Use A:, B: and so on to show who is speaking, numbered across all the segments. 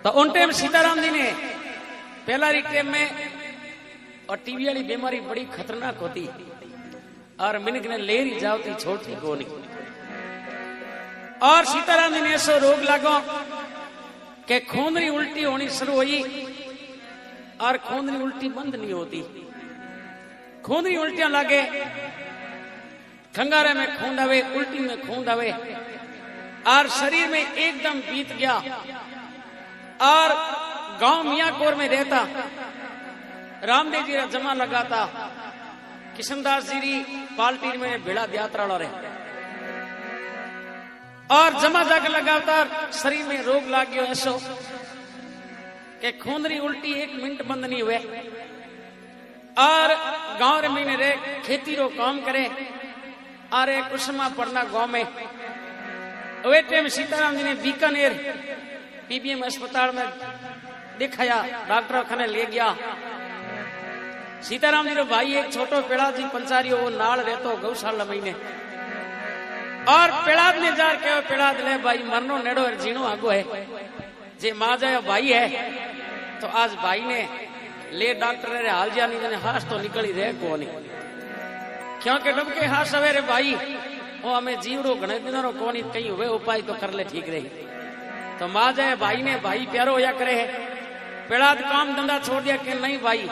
A: तो उन टाइम सीताराम जी ने पहला टाइम में और टीबी वाली बीमारी बड़ी खतरनाक होती और मिनक ने लेरी जाती छोड़ती को नहीं। और सीताराम जी ने ऐसा रोग लागो कि खूंदरी उल्टी होनी शुरू हुई और खूंदरी उल्टी बंद नहीं होती। खूंदरी उल्टियां लागे, खंगारे में खूंद आवे, उल्टी में खूंद आवे और शरीर में एकदम बीत गया। और गांव मियाकोर में रहता रामदेव जी रा जमा लगाता, किशनदास जी री पाल्टी में भेड़ा यात्रा रहे और जमा जाकर लगाता शरीर में रोग लाग गयो ऐसो कि खूंदरी उल्टी 1 मिनट बंद नहीं हुए। और गांव में रहे खेती रो काम करे और एक कुसमा पड़ना गांव में। वे टाइम सीताराम जी ने बीकानेर पीबीएम अस्पताल में दिखाया, डॉक्टर खाने ले गया। सीताराम जी रो भाई एक छोटो पेड़ाद जी पंचारियो वो नाल रहतो गौशाला महीने और पेड़ाद ने जार के पेड़ाद ले भाई मरनो नेड़ो और जीणो आगो है जे मां जायो भाई है। तो आज भाई ने ले डॉक्टर रे हाल जा नहीं हाथ तो निकली रहे को नहीं, क्योंकि डबके हाथ सवेरे भाई वो हमें जीवड़ो घने दिनों को नहीं कहीं हुए उपाय तो कर ले ठीक रही। तो मां जाए भाई ने भाई प्यारो होया करे है। पेड़ाद काम धंधा छोड़ दिया कि नहीं भाई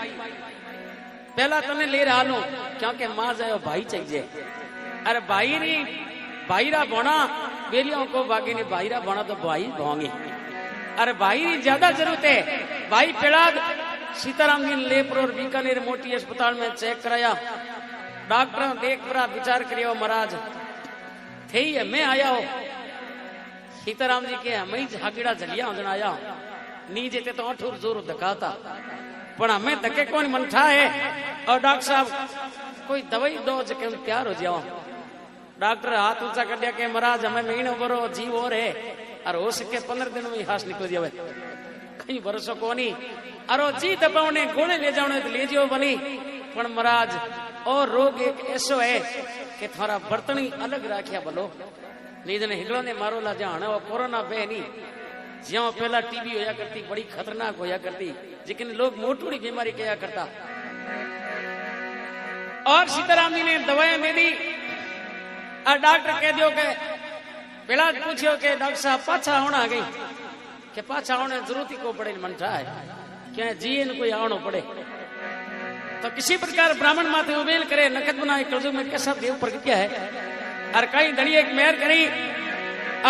A: पहला तने ले रहा लू, क्योंकि मां जाए भाई चाहिए। अरे भाई नी भाईरा बोना बेलियों को बागी ने भाईरा बोना तो भाई भोंगे। अरे भाई नी ज्यादा जरूरत है। भाई पेड़ाद सीताराम जी लेपर और बीकानेर मोटी अस्पताल में चेक कराया। डॉक्टर देख बड़ा विचार करियो महाराज थे ही मैं आया हो। सीताराम जी के हमें झागीड़ा झलिया होजन आया नी जेते तो अठूर जोर धकाता पर हमें धके कौन मनठा है। और डॉक्टर साहब कोई दवाई दो जके हम तैयार हो जाओ। डॉक्टर हाथ ऊंचा कर दिया कि महाराज हमें महीनों भरो जीव और है और हो सके 15 दिन में हाथ निकल जावे कहीं भरोसा को नहीं। अरे जी दबावने गोले ले जाओ तो ले जाओ बनी पर महाराज और रोग एक ऐसो है कि थारा बर्तनी अलग राख्या बोलो नहीं जने हिगड़ो ने मारो ला जान वो कोरोना बे नहीं ज्यो पहला टीबी होया करती बड़ी खतरनाक होया करती लेकिन लोग मोटूड़ी बीमारी कया करता। और सीताराम जी ने दवाएं दे दी और डॉक्टर कह दियो के पहला पूछियो के डॉक्टर साहब पाछा होना गई कि पाछा होने जरूरत ही को पड़े मन है क्या जी इन कोई आवनो पड़े। तो किसी प्रकार ब्राह्मण माथे उबेल करे नकद बनाए कलजू में कैसा देव प्रगट्या है और कई धड़ी एक मेहर करी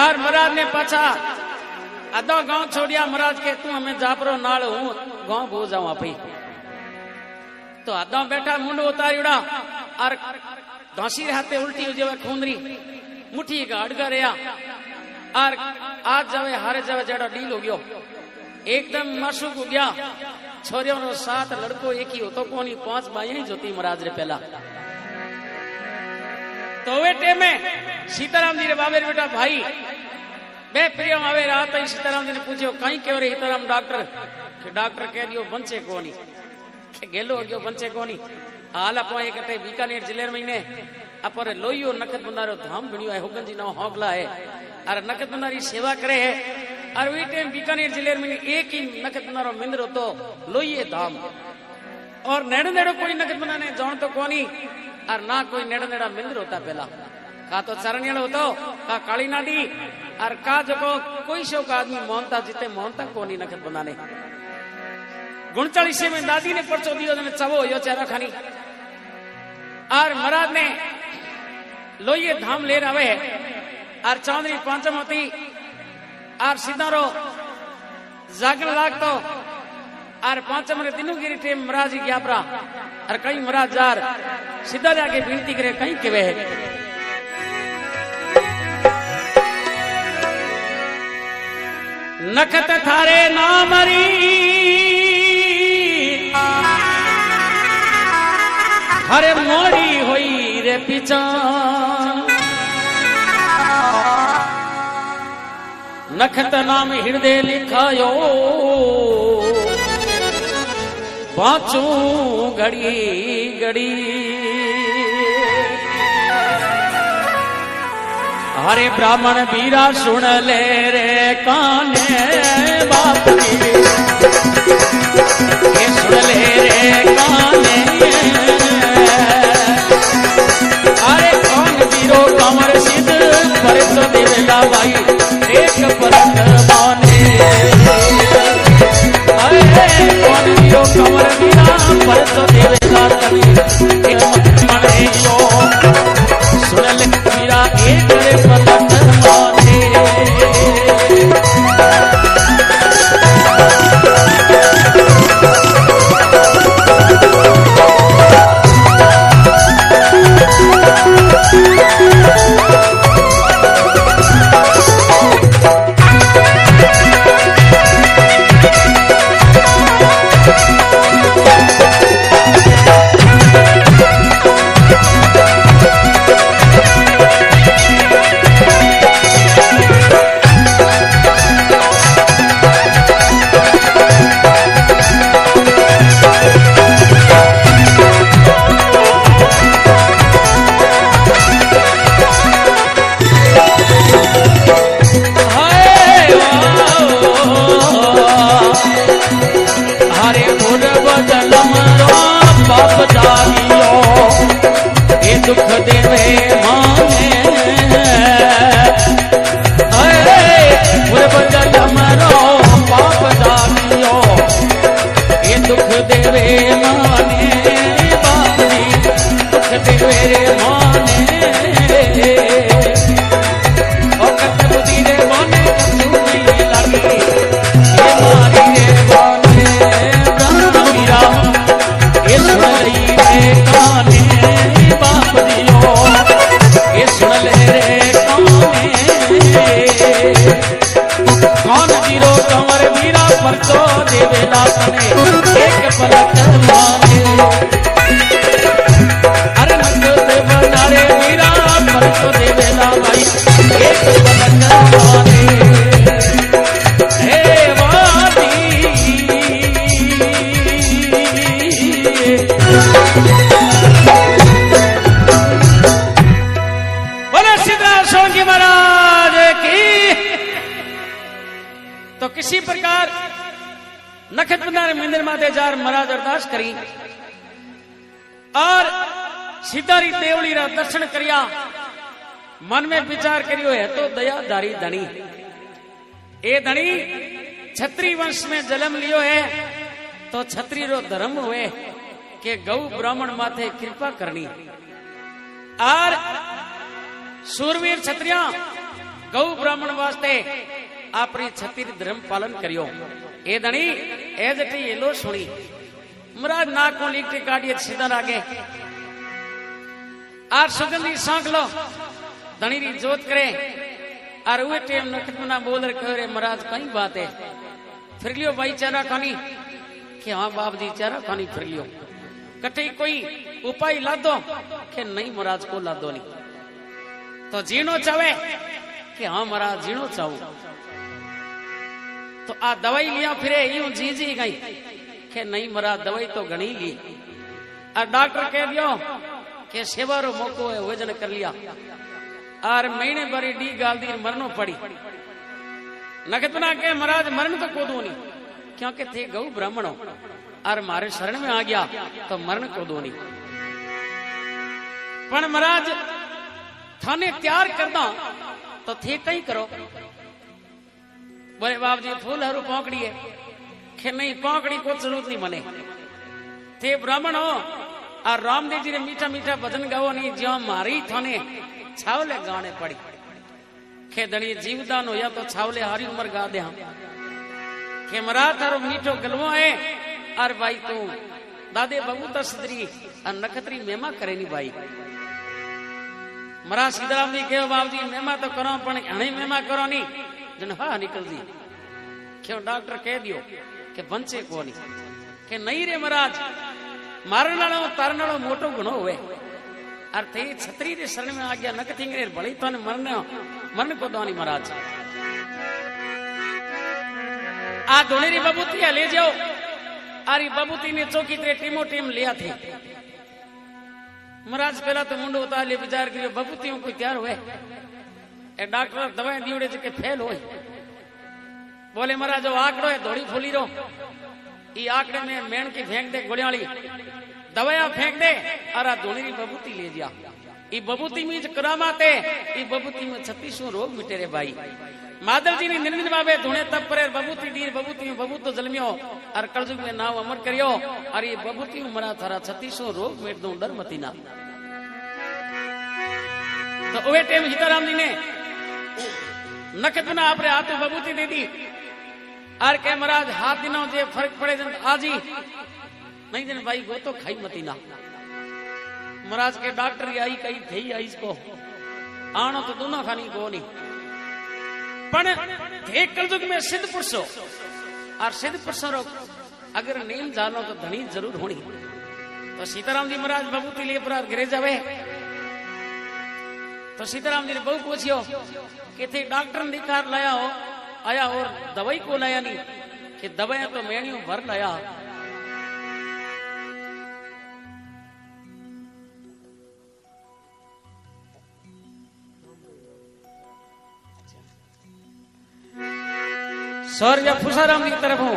A: और महाराज ने पाछा अदो गांव छोड़िया। महाराज के तू हमें जापरो नाल हूं गांव भू जाऊं आप ही। तो अदो बैठा मुंडो उतारिड़ा और धौसी हाथे उल्टी हो जावे खूंदरी मुठी का अड़गा रहा और आज जावे हारे जावे जड़ा डील हो गयो एकदम मासूक हो गया। छोरियों नो 7 लड़को एक ही होतो कोनी 5 बाइयां ही जोती महाराज रे पहला। तो वे टेम में सीताराम जी रे बाबे रे बेटा भाई बे प्रिय आवे रात ही सीताराम जी ने पूछो कहीं क्यों रे सीताराम डॉक्टर कि डॉक्टर कह दियो बंचे कोनी के गेलो हो गयो बंचे कोनी हाल अपो एक कटे बीकानेर जिले में ने अपर लोइयो नकद बंदारो धाम बणियो है हुगन जी नो होगला है और नकद बंदारी सेवा करे है। और वे टाइम बीकानेर जिले में एक ही नकद बंदारो मिंदर होतो लोइये धाम और नेड़ नेड़ो कोई नकद बनाने जान तो कोनी और ना कोई नेड़ नेड़ा मिंदर होता पहला का तो चरणियल होतो का काली नाडी और का जो कोई शो का आदमी मोहनता जीते मोहनता कोनी नकद बनाने 39 में दादी ने पर्चो दियो ने चवो यो चारा खानी और महाराज ने लोइये धाम ले रहे और चौधरी पांचम होती और सीधारो जागरण लागतो और पांचम रे दिनों गिरी टेम महाराज ज्ञापरा और कई महाराज जार सीधा जाके विनती करे कहीं केवे है। नखत थारे नामरी हरे मोड़ी होई रे पिचान नखत नाम हृदय लिखायो पांचू घड़ी घड़ी हरे ब्राह्मण बीरा सुन ले रे काने बाप जी ये सुन ले रे काने अरे कौन जीरो कमर सिद्ध पर तो देवेला भाई एक परत माने अरे कौन जीरो कमर बिना पर तो देवेला तनी एक मने यो सुन ले मेरा एक परत माने दुख देवे माने बदल मरो पाप दानियो ये दुख देवे माने बापी दुख देवे माने बुद्धि रे माने नहीं लगी ये मारी रे माने मीरा ये सुनई रे काने ये सुन ले रे कौन जीरो कमर मीरा पर तो देवेला तने एक पलक माने अरे नंद देवना रे मीरा पर तो देवेला भाई एक पलक माने हे वादी महाराज की। तो किसी प्रकार नखत बंदारे मंदिर माते जार महाराज अरदास करी और सीधारी देवली रा दर्शन करिया मन में विचार करियो है तो दयाधारी धनी ए धनी छत्री वंश में जन्म लियो है तो छत्री रो धर्म हुए के गौ ब्राह्मण माथे कृपा करनी और सूरवीर छत्रिया गौ ब्राह्मण वास्ते आपरी छत्री धर्म पालन करियो ए धनी ए जटी एलो सुनी महाराज नाक को लीकटी काटिए सीधा आगे आर सुगंधी सांख लो धनी री जोत करे और वे टेम नखतना बोल रे महाराज कई बात है फिर लियो भाई चारा खानी कि हाँ बाप जी चारा खानी फिर लियो कटे कोई उपाय ला दो कि नहीं महाराज को ला दो नहीं तो जीणो चाहे कि हाँ महाराज जीणो चाहू तो आ दवाई लिया फिरे यूं जी गई कि नहीं महाराज दवाई तो घनी ली और डॉक्टर कह दियो कि सेवा रो मौको है वजन कर लिया और महीने भरी डी गाल दी मरनो पड़ी नगद बना के महाराज मरण तो को दो नहीं क्योंकि थे गौ ब्राह्मण और मारे शरण में आ गया तो मरण को दो नहीं पर महाराज थाने तैयार करना तो थे कहीं करो बोले बाप जी फूल हरू पौकड़ी है कि नहीं पौकड़ी को जरूरत नहीं मने थे ब्राह्मण हो और रामदेव जी ने मीठा मीठा भजन गाओ नहीं जो मारी थाने छावले गाने पड़ी खेदनी जीवदान हो या तो छावले हारी उम्र गा दे हम के मरा थारो मीठो गलवो है और भाई तू दादे बबूता सदरी और नखत्री मेमा करे नी भाई मरा सीताराम जी कहो बाबू जी मेमा तो करो पण हणे मेमा करो नी जन हा निकल दी क्यों डॉक्टर कह दियो कि बंचे को नहीं कि नहीं रे महाराज मारण वालों तारण वालों मोटो गुणो हुए और थे छतरी रे शरण में आ गया नक थिंगरे बड़ी तो मरण को दोनी महाराज आ धोनेरी बबूतिया ले जाओ अरे बबूती ने चौकी तेरे टीमो टीम लिया थे महाराज पहला तो मुंडो उतार ले विचार करियो बबूतियों को तैयार हुए ए डॉक्टर दवाएं दियोड़े के फेल होए बोले महाराज जो आंकड़ो है धोड़ी फूली रो, ई आंकड़े में मेण की फेंक दे गोलियाली, दवाया फेंक दे अरा धोनी की बबूती ले जा। ई बबूती में करामाते, ई बबूती में 36 रोग मिटे रे भाई। माधव जी ने निरंजन बाबे धुणे तप करे बबूती दी, बबूती में बबूत तो जलमियो और कलजुग में नाव अमर करियो और ये बबूती मरा थारा 36 रोग मिट दो डर मती ना। तो वे टाइम सीताराम जी ने नखतना आपरे हाथ बबूती दे दी और के महाराज हाथ दिनों जे फर्क पड़े जन आजी नहीं दिन भाई वो तो खाई मती ना। महाराज के डॉक्टर आई कही थी आई इसको आनो तो दोनों खानी को नहीं पण थे कलयुग में सिद्ध पुरुषो और सिद्ध पुरुषो अगर नील जानो तो धनी जरूर होनी। तो सीताराम जी महाराज बबूती लिए पर घरे जावे तो सीताराम जी ने बहु पूछियो कि थे डॉक्टर ने दिखार लाया हो आया और दवाई को लाया नहीं कि दवाई तो मेणियों भर लाया। सौर्य फुसाराम की तरफ हूं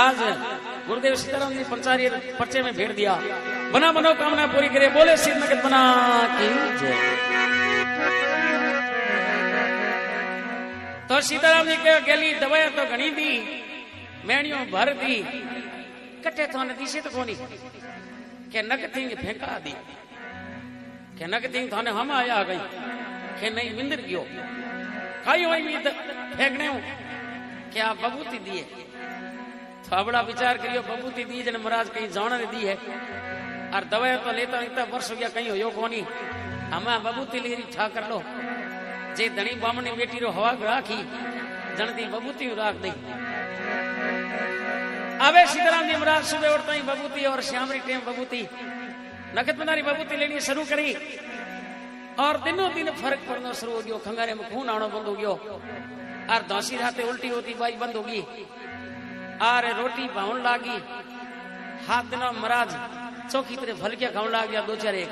A: आज गुरुदेव सीताराम जी पंचारी पर्चे में भेड़ दिया। बना मनोकामना पूरी करे बोले सिद्ध नगत बना की जय। तो सीताराम जी के गेली दवाया तो घनी दी मेणियों भर दी कटे तो ने दिसे तो कोनी के नक थी फेंका दी के नक थी थाने हम आया गई के नहीं मिंदर गयो खाई हुई मीत फेंकने क्या बबूती दिए। तो बड़ा विचार करियो बबूती दी जन महाराज कहीं जान दी है और दवाई तो लेता इतना वर्ष हो गया कहीं हो कोनी हमें बबूती ले छा कर लो जे धनी बामणी बेटी रो हवा राखी जनती बबूती राख दी। अबे सीताराम जी महाराज सुबह उठता ही बबूती और श्यामरी टेम बबूती नखत बनारी बबूती लेनी शुरू करी और दिनों दिन फर्क पड़ना शुरू हो गयो। खंगारे में खून आना बंद हो गयो और दौसी राते उल्टी होती बाई बंद होगी और रोटी भावन लागी। हाथ दिनों महाराज चौकी तरह फलकिया खाने लाग गया 2-4 एक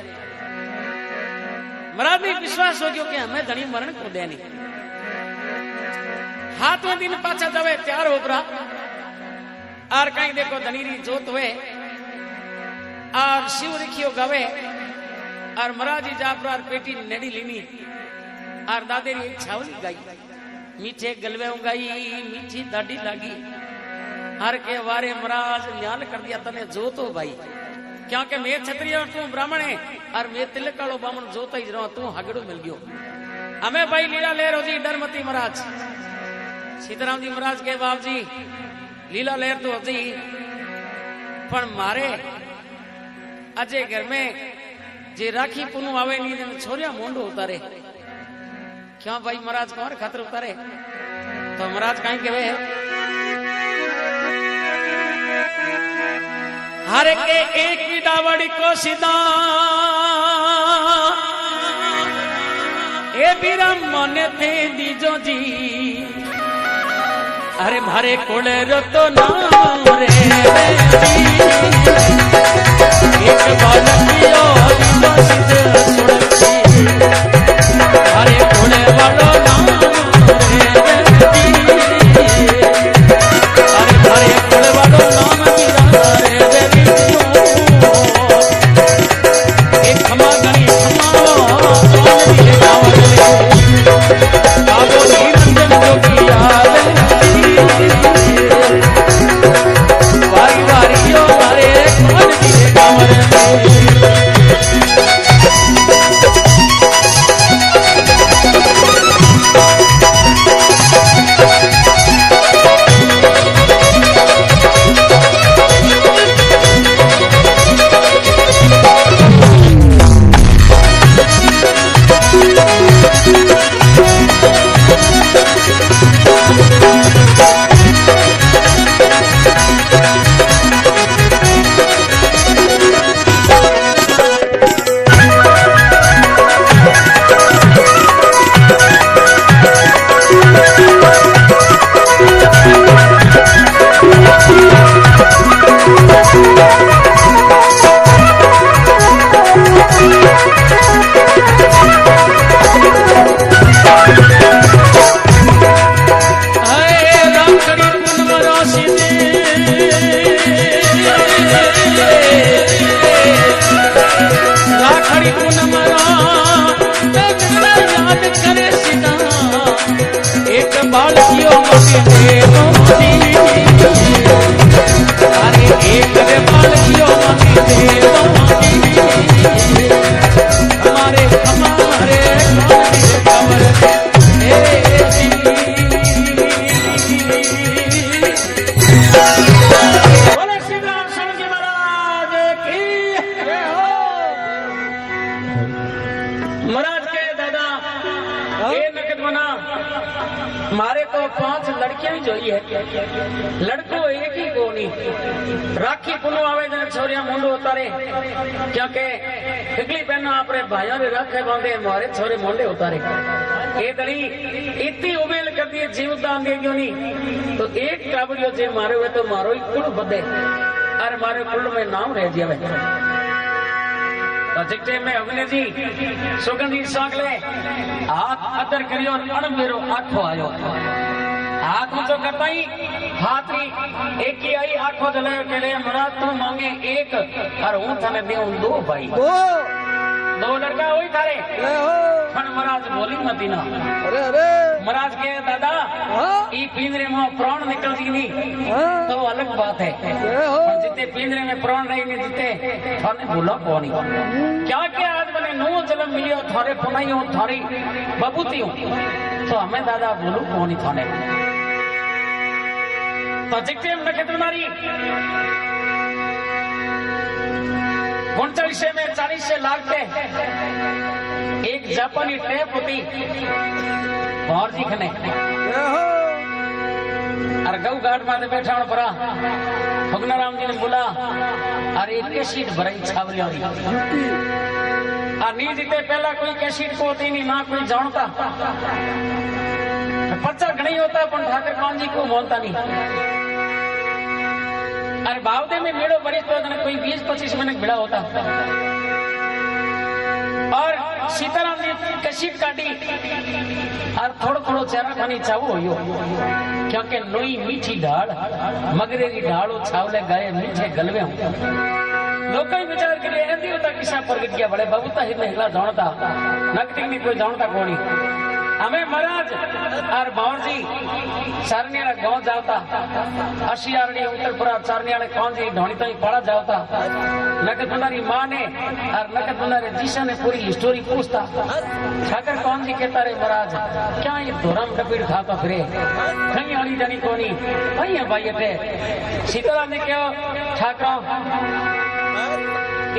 A: महाराज ने विश्वास हो गयो कि हमें धनी मरण को देनी। हाथ में दिन पाछा जावे तैयार हो परा और कहीं देखो धनीरी जोत हुए और शिव रिखियो गावे और महाराज जी जापरार पेटी नेड़ी लीनी और दादेरी एक छावली गाई मीठे गलवे गाई मीठी दाढ़ी लागी हर के वारे महाराज न्याल कर दिया तने जो तो भाई क्योंकि मैं क्षत्रिय और तू ब्राह्मण है और मैं तिलक कालो बामन जोता ही रहो तू हगड़ो मिल गयो। हमें भाई लीला लहर हो जी डरमती महाराज सीताराम जी महाराज के बाप जी लीला लहर तो होती पर मारे अजय घर में जे राखी पुनू आवे नहीं छोरिया मोंडो उतारे क्यों भाई महाराज कौन खातर उतारे। तो महाराज कहीं के वे हर के एक विदावड़ी को सीधा ए बिरम मन थे दीजो जी अरे भारे कोले तो नाम रे एक बालकियो अरे कोले वालो नाम राखी भी जोई है लड़को एक ही को नहीं राखी पुनो आवे जने छोरिया मुंडो उतारे क्योंकि ठिकली पहना अपने भाइयों ने रखे बांधे हमारे छोरे मुंडे उतारे ये दड़ी इतनी उमेल कर दी जीवदान दे क्यों नहीं तो एक काबड़ियों जे मारे हुए तो मारो ही कुल बदे और मारे कुल में नाम रह जावे तो जिक्टे में अग्नि जी सुगंधी सांगले हाथ अदर करियो अण मेरो आठो आयो हाथ ऊंचो करता ही हाथी एक ही आई आठो जलायो के लिए महाराज तू मांगे एक और हूं थाने देऊं दो भाई दो लड़का वही थारे पण महाराज बोली मती ना महाराज के दादा ई पिंजरे में प्राण निकल जी नहीं तो अलग बात है जितने पिंजरे में प्राण नहीं जीते थाने भूला कौन क्या क्या आज मैंने नो जन्म मिलियो थारे पुनाई हो थारी बबूती हूँ तो हमें दादा बोलू कौन थाने तो जिक्ते नक्षत्र नारी 39 में 40 से लागते एक जापानी टेप होती और जी खने और गौ घाट में बैठा पड़ा भगनाराम जी ने बोला अरे कैसीट भराई छावली और नी जीते पहला कोई कैसीट को होती नहीं ना कोई जानता पर्चा घनी होता पर ठाकर कौन जी को मोलता नहीं अरे बावदे में मेड़ो बड़ी तो कोई 20-25 मिनट भिड़ा होता और सीताराम ने कशीट काटी और थोड़ो थोड़ो चेहरा खानी चाहू हो क्योंकि नोई मीठी ढाल मगरेरी ढाल छावले गाये मीठे गलवे लोग विचार के लिए ऐसी होता किसा प्रगट किया बड़े बबूता ही हिला जानता नकटिंग नहीं कोई जानता कोनी हमें महाराज और बावर जी चारनी वाला गांव जाता अशियारणी उत्तरपुरा चारनी वाले कौन जी ढोनी तो ही पड़ा जाता नकद बुनारी माँ ने और नकद बुनारे जीशा ने पूरी स्टोरी पूछता ठाकर कौन जी कहता रे महाराज क्या ये धोरम कपीड़ खाता फिरे कहीं आनी जानी कोनी वही है भाई अटे सीताराम ने क्या ठाकर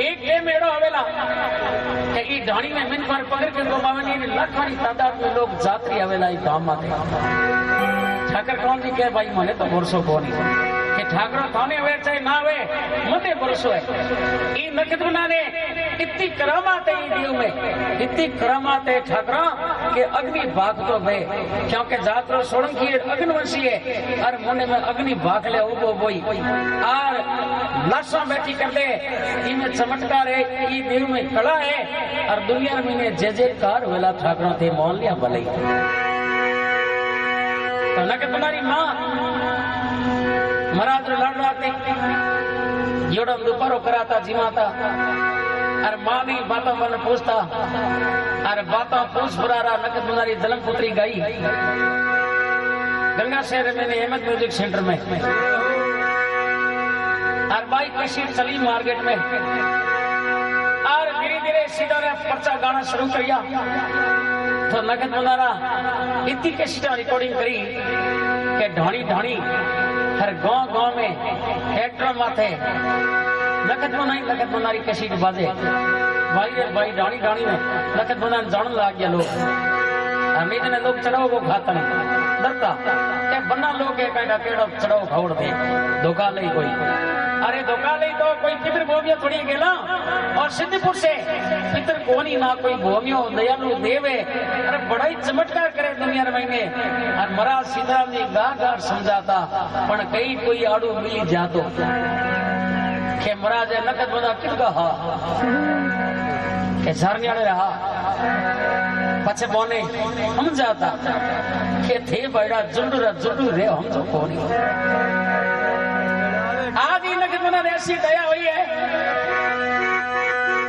A: एक मेड़ो आवेला कि ढाणी में मिन पर पकड़ के गोमावनी लाखानी तादाद में लोग जात्री आवेला गांव में ठाकर कौन जी कहे भाई मने तो भरोसो कोनी कि ठाकरो थाने वे चाहे ना वे मने भरोसो है ई नकदना ने इतनी करामात है दीव में इतनी करामात है ठाकरा के अग्नि भाग तो वे क्योंकि जात्रो सोलंकी अग्निवंशी है और मुने में अग्नि भाग ले उबो बोई और लाशा बैठी कर दे इनमें चमत्कार है ई दीव में कला है और दुनिया में ने जे कार वेला ठाकरा थे मोल लिया भले तो नकद तुम्हारी माँ महाराज लड़ रहा योड़म दोपहरों कराता जिमाता और माँ भी बातों मन पूछता और बातों पूछ बुरारा नकद तुम्हारी जलम पुत्री गई गंगा शहर में अहमद म्यूजिक सेंटर में और बाई कशीर चली मार्केट में और धीरे धीरे सीधा पर्चा गाना शुरू किया तो नकद बुनारा इतनी कैसेटा रिकॉर्डिंग करी के ढाणी ढाणी हर गांव गांव में हेक्टर माथे नकद बुनारी कैसेट बाजे भाई ढाणी ढाणी में नकद बुनान जान लग गया लोग अमीर ने लोग चढ़ाओ वो खाता नहीं डरता के बन्ना लोग केड़ा चढ़ाओ खवड़ दे धोखा ले कोई अरे धोखा ले तो कोई पितर भोमियो थोड़ी गेला और सिद्धपुर से पितर कोनी ना कोई भोमियो दयालु देवे अरे बड़ा ही चमत्कार करे दुनिया में और महाराज सीताराम जी गार समझाता पण कई कोई आड़ू मिली जातो के महाराज नकद बना क्यों कहा के झरनियाड़े रहा पछे बोने हम जाता के थे बड़ा जुंडू रे हम तो कोनी आज ही नकद बना ऐसी दया हुई है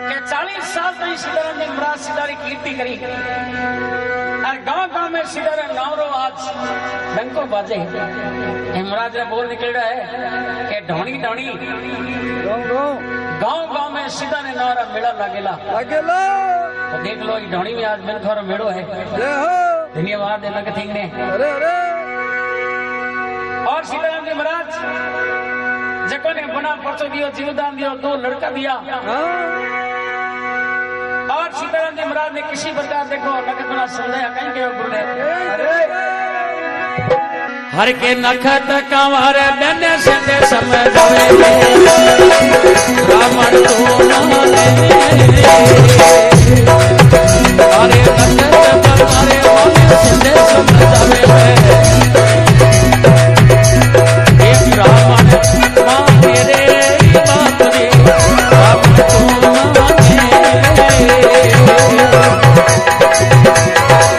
A: कि 40 साल तक सीताराम ने महाराज सीतारी कीर्ति करी और गांव गांव में सीताराम नावरो आज डंको बाजे महाराज ने बोल निकल रहा है कि ढोनी ढोनी गांव गांव में सीधा ने नारा मेला लागेला तो देख लो ढोनी में आज मिलखोर मेड़ो है धन्यवाद नक थिंग ने और सीताराम जी महाराज जको ने बना पर्चो दियो जीवदान दियो 2 लड़का दिया और सीताराम जी महाराज ने किसी प्रकार देखो नकद बना समझाया कहीं के गुरु ने हर के नखत कंवर डन सिंधे समझावे रावण तो माने अरे नखत कंवर डन सिंधे समझावे एक रावण माने रे बात रे रावण तो माने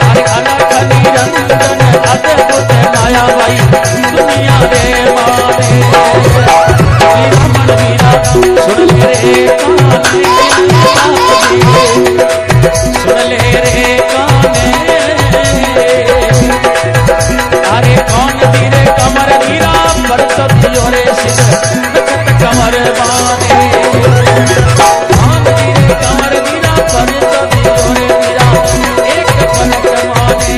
A: अरे अलग निरंजन अद्भुत माया भाई दुनिया रे माने रमन वीरा सुन ले रे काने सुन ले रे काने अरे कौन धीरे कमर वीरा बरत दियो रे सिद्ध कमर माने कौन धीरे कमर वीरा बरत दियो रे वीरा एक पलक माने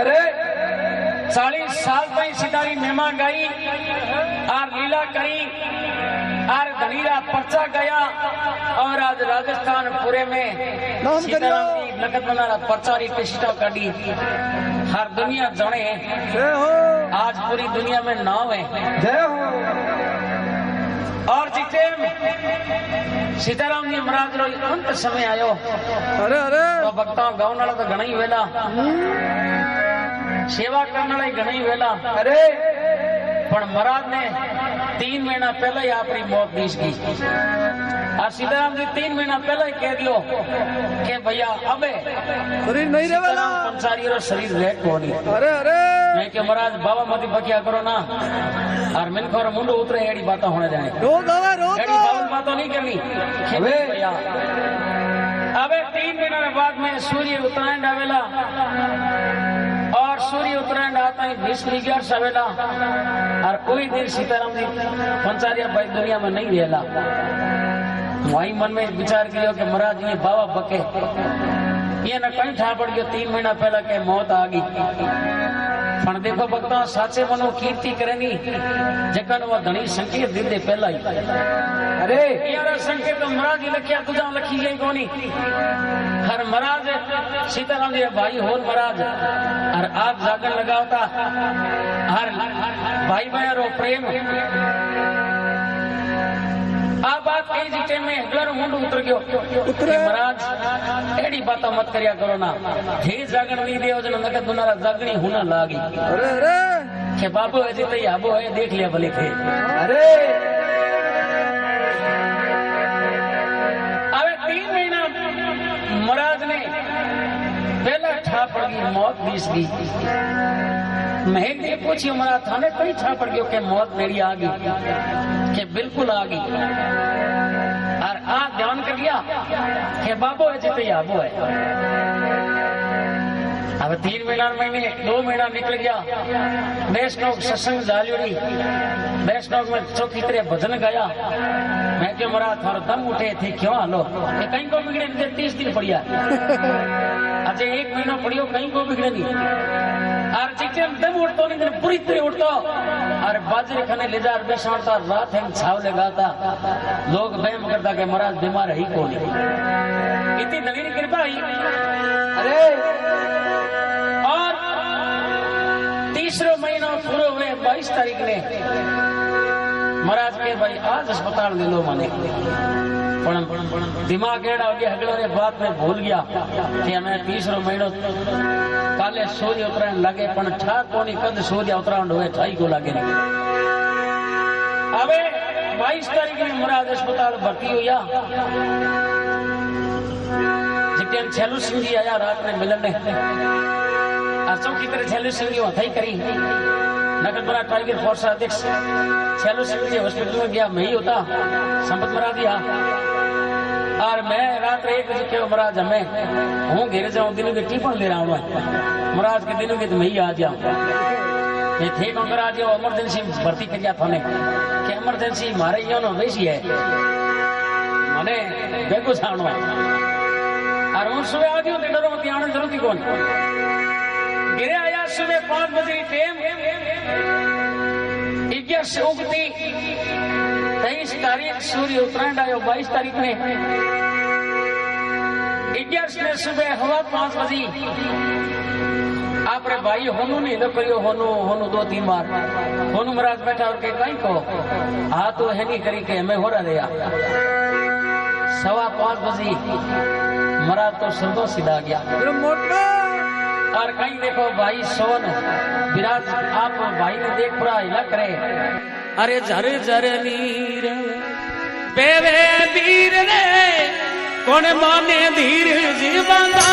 B: अरे
A: 40 साल तक सितारी मेहमा गाई और लीला करी और धनीरा पर्चा गया और आज राजस्थान पूरे में सीताराम की लगत बनारा पर्चारी पेशिटा काटी हर दुनिया जाने आज पूरी दुनिया में नाम है और जिते सीताराम जी महाराज रो अंत समय आयो
B: अरे अरे
A: तो भक्ता गाँव नाला तो घना ही वेला सेवा करने वाले घना ही वेला
B: अरे
A: पर महाराज ने 3 महीना पहले ही अपनी मौत दीस की और सीताराम जी 3 महीना पहले ही कह दियो कि भैया अबे
B: शरीर नहीं रहेगा
A: पंचारी रो शरीर रह कोनी
B: अरे अरे
A: मैं के महाराज बाबा मती बकिया करो ना और मिनखो रो मुंडो उतरे एड़ी बातें होने जाए
B: रो दावा रो
A: एड़ी बाबू बातों नहीं करनी
B: अबे
A: भैया अबे 3 महीना के बाद में सूर्य उत्तरायण आवेला और सूर्य उत्तरायण आता है 20 सवेला और कोई दिन सीताराम जी पंचारिया भाई दुनिया में नहीं रहेला वही मन में विचार किया कि महाराज ये बाबा बके ये न कहीं ठा पड़ गयो 3 महीना पहला के मौत आ गई पण देखो भक्ता साचे मनो कीर्ति करेनी जकन वो धनी संकेत दे पहला ही
B: अरे
A: यार संकेत तो महाराज ही लखिया तुझा लखी गई कोनी हर महाराज सीताराम जी भाई होन महाराज और आप जागरण लगावता हर भाई बहन रो प्रेम आ बात कही जीते में अगला मुंड उतर गयो उतरे महाराज एड़ी बात मत करिया करो ना हे जागरण नहीं दियो जन नगद दुनारा जागणी होना लागी
B: अरे अरे
A: के बाबू है जी तई आबो है देख लिया भले थे
B: अरे
A: अबे 3 महीना महाराज ने पहला ठा पड़ गई मौत बीस गई महक ने पूछी महाराज थाने कई ठा पड़ गयो के मौत मेरी आ गई के बिल्कुल आ गई और आ ध्यान कर लिया के बाबो है जिते आबो है अब अब 3 महीने 2 महीना निकल गया। वैष्णव सत्संग जालियोड़ी, वैष्णव में चौकी तरह भजन गाया। मैं क्यों मरा थारो दम उठे थे क्यों हालो कहीं को बिगड़े नहीं 30 दिन पड़िया अजय 1 महीना पड़ियो कहीं को बिगड़े नहीं और जिक्र दम उठतो नहीं पूरी तरह उठतो और बाजरे खाने ले जा बेसाड़ता रात है छाव लगाता लोग बहम करता के महाराज बीमार है ही कौन इतनी नवीन कृपा ही।
B: अरे
A: और तीसरा महीना पूरे हुए 22 तारीख ने महाराज के भाई आज अस्पताल ले लो माने दिमाग एड़ा हो गया अगले बात में भूल गया कि हमें तीसरो महीनो काले सूर्य उतराण लगे पण ठा कोनी कद सूर्य उतराण हुए ठाई को लगे नहीं। अबे 22 तारीख में महाराज अस्पताल भर्ती हुआ। जितने छेलू सिंह जी आया रात में मिलने चौकी तरह छेलू सिंह जी वहां करी नगर बना टाइगर फोर्स अध्यक्ष छेलू सिंह जी हॉस्पिटल में गया मैं ही होता संपत मरा दिया और मैं रात 1 बजे के महाराज हमें हूँ घेरे जाऊं दिनों के टिफन ले रहा हूँ महाराज के दिनों के तो मैं ही आ जाऊं थे कौन आज इमरजेंसी भर्ती कर दिया थाने कि इमरजेंसी मारे यो वैसी है मैंने बेगू छाणो और हूँ सुबह आ गई डरो मत आने जरूरत कौन गिरे आया सुबह 5 बजे टाइम 11 उगती 23 तारीख सूर्य उत्तरायण आयो 22 तारीख में 11 में सुबह हवा 5 बजे आपरे भाई होनू नहीं लो करियो होनू 2-3 बार होनू महाराज बैठा और के कहीं को हाँ तो है नहीं करी के हमें हो रहा दिया 5:15 बजे महाराज तो सरदो सीधा गया और कहीं देखो भाई सोन विराज आप भाई ने देख पूरा हिला करे अरे झर झर नीर बेवे वीर रे कौन माने धीर जीवंदा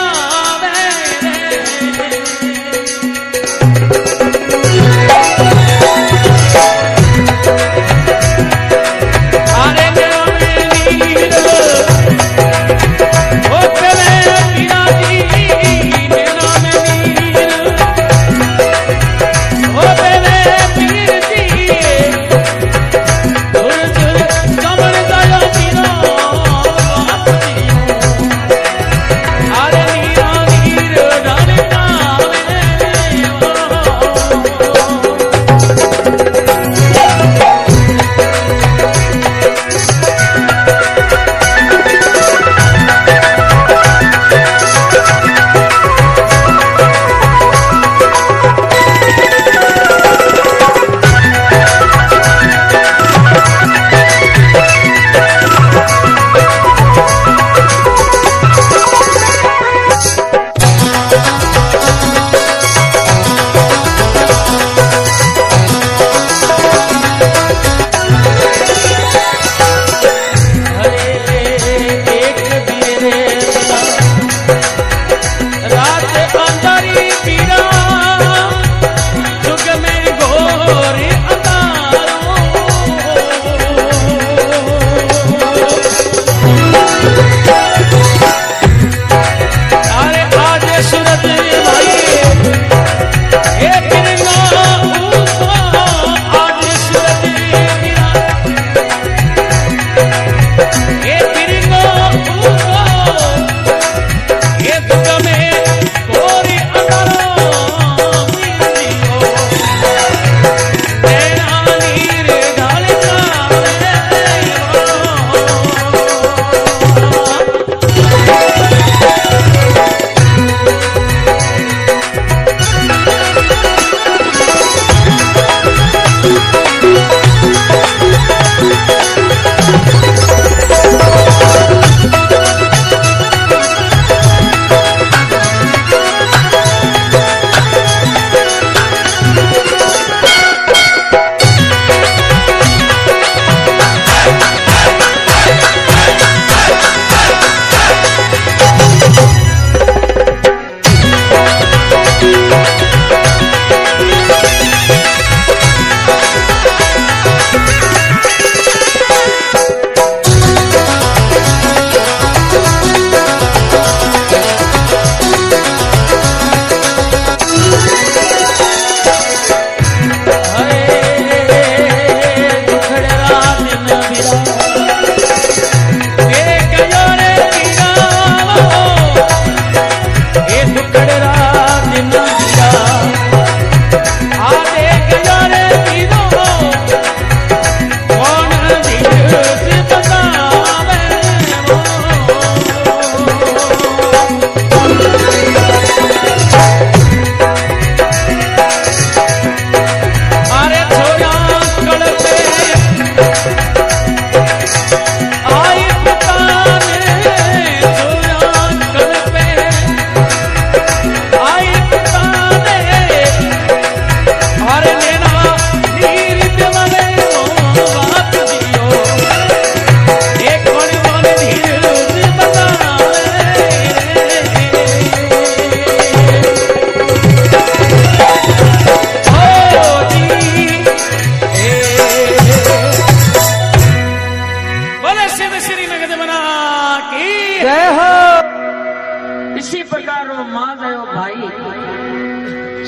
A: इसी प्रकार वो मां गयो भाई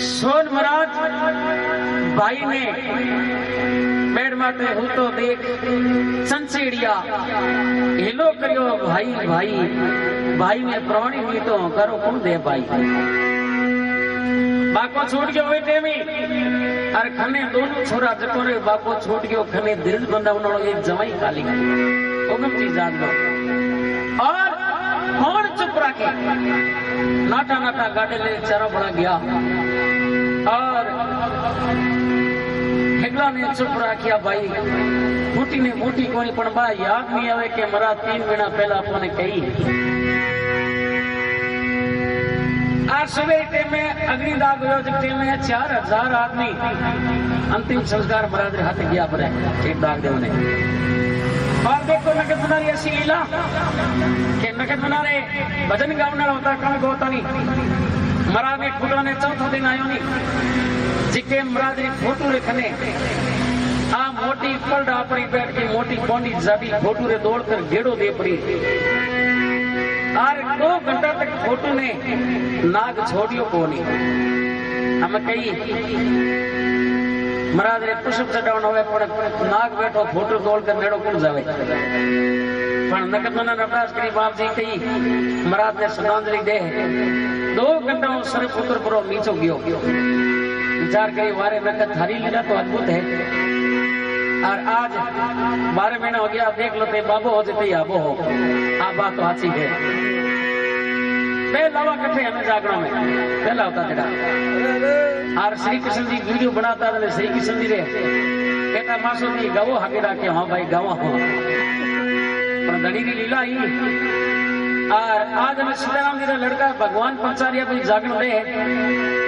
A: सोन महाराज भाई ने पेड़ माते हूं तो देख संचेड़िया हिलो करियो भाई भाई भाई ने प्राणी हुई तो करो कौन दे भाई बाको छोड़ गयो बेटे में और खने दोनों छोरा जकोरे बाको छोड़ गयो खने दिल बंदा उन्होंने एक जमाई खाली हुक्म चीज जान लो और कौन चुप रखे नाटा नाटा गाड़े ले चारा बड़ा गया और हेगला ने चुप रखिया भाई फूटी ने फूटी कोनी पण बा याद नहीं आवे के मरा 3 महीना पहला अपने कही आज सुबह टेम में अग्नि दाग टेम में 4000 आदमी अंतिम संस्कार महाराज हाथ गया पर एक दाग देवने और देखो नगद बनारी ऐसी लीला कि नगद बनारे भजन गावना होता कम होता नहीं महाराज ने खुदा ने चौथा दिन आयो नहीं जिके महाराज ने फोटो रखने आ मोटी पलड़ा पड़ी बैठ के मोटी कोंडी जाबी फोटो रे दौड़ कर गेड़ो दे पड़ी और 2 घंटा तक फोटो ने नाग छोड़ियो को नहीं हम कही महाराज ने पुष्प चढ़ावना हुए पण नाग बैठो फोटो दौड़ कर नेड़ो कौन जावे पण नगदना अरदास करी बाप जी कही महाराज ने श्रद्धांजलि दे 2 घंटा सर पुत्र पर नीचो गयो विचार करी वारे नकद थारी लीला तो अद्भुत है और आज 12 महीना हो गया देख लो ते बाबो हो जते आबो हो आ बात तो अच्छी है लावा कट्ठे हमें जागरण में पहला होता तेरा और श्री कृष्ण जी वीडियो बनाता था श्री कृष्ण जी रे कहता मासो जी गावो हकीरा के हाँ भाई गावा हाँ पर धड़ी की लीला ही और आज हमें सीताराम जी का लड़का भगवान पंचारिया को जागरण दे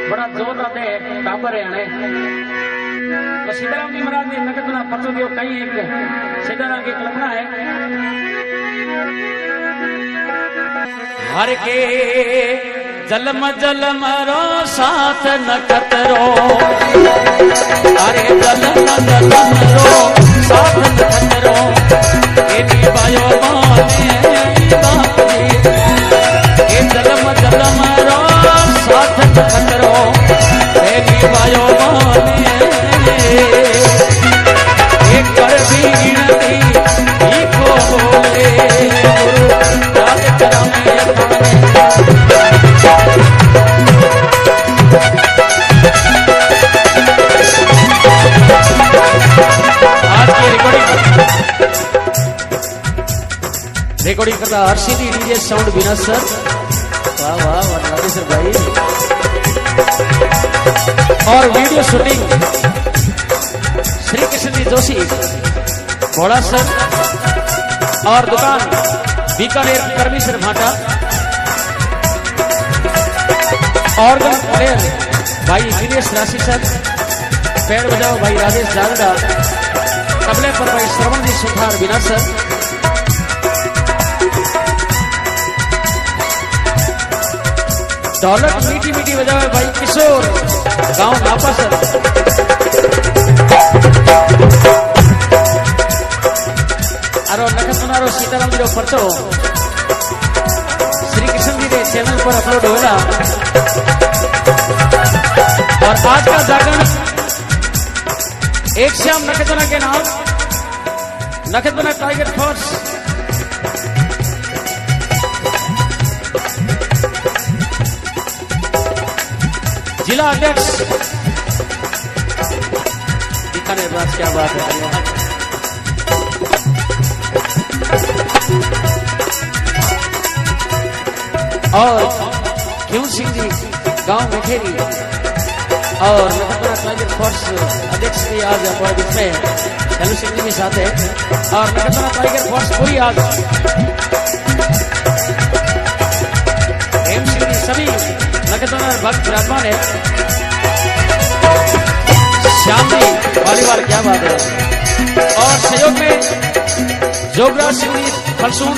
A: बड़ा जोर दे टाबर है तो सीताराम जी महाराज ने नगद ना पतो दियो कई एक सीताराम की कल्पना है हर के जलम जलम रो साथ नखतरो अरे जलम जलम रो साथ नखतरो एनी बायो माने बापी ए जलम जलम रो साथ नखतरो एनी बायो माने एक कर बीनती ईको बोले गुरु राज करमे रिकॉर्डिंग करता हर्षिदी डीजे साउंड बिना सर वाह वाह नागेश्वर भाई और वीडियो शूटिंग श्री कृष्ण जी जोशी घोड़ा सर और दुकान बीकानेर परमेश्वर भाटा ऑर्गन प्लेयर भाई दिनेश राशि सर पैर बजाओ भाई राजेश जागड़ा तबले पर भाई श्रवण जी सुधार बिना सर ढोलक मीठी मीठी बजावे भाई किशोर गांव नापा सर अरो नखत बनारो सीताराम जी पर्चो श्री कृष्ण जी के चैनल पर अपलोड होगा और आज का जागरण एक श्याम नखतना के नाम नखतना टाइगर फोर्स जिला अध्यक्ष बीकानेर ब्रांच, क्या बात है। और क्यों सिंह जी गांव मेखेरी और नखत्रा टाइगर फोर्स अध्यक्ष भी आज हमारे बीच में, हेलो सिंह जी भी साथ है। और नखत्रा टाइगर फोर्स पूरी आज हेम सिंह जी सभी नखत्रा भक्त विराजमान है। श्याम जी वालीवाल, क्या बात है। और सहयोग में जोगराज सिंह जी फलसून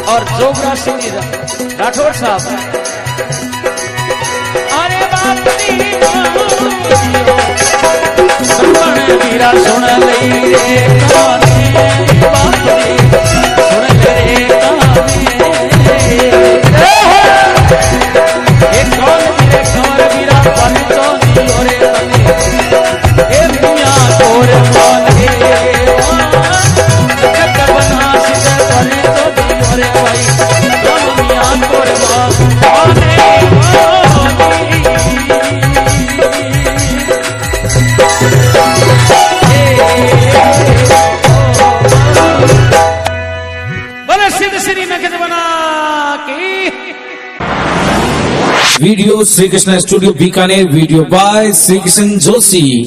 A: और जोगराज सिंह जी राठौर साहब। अरे बाप मीरा सुन लई रे काने, बाप सुन ले रे काने। एक कौन मेरे कमर मीरा पन तो दियो रे तने, ए दुनिया तोर मान गे जगत बना सिद पने तो दियो रे भाई, दुनिया तोर मान
C: video Shri Krishna studio Bikaner, video by Shri Krishna Joshi.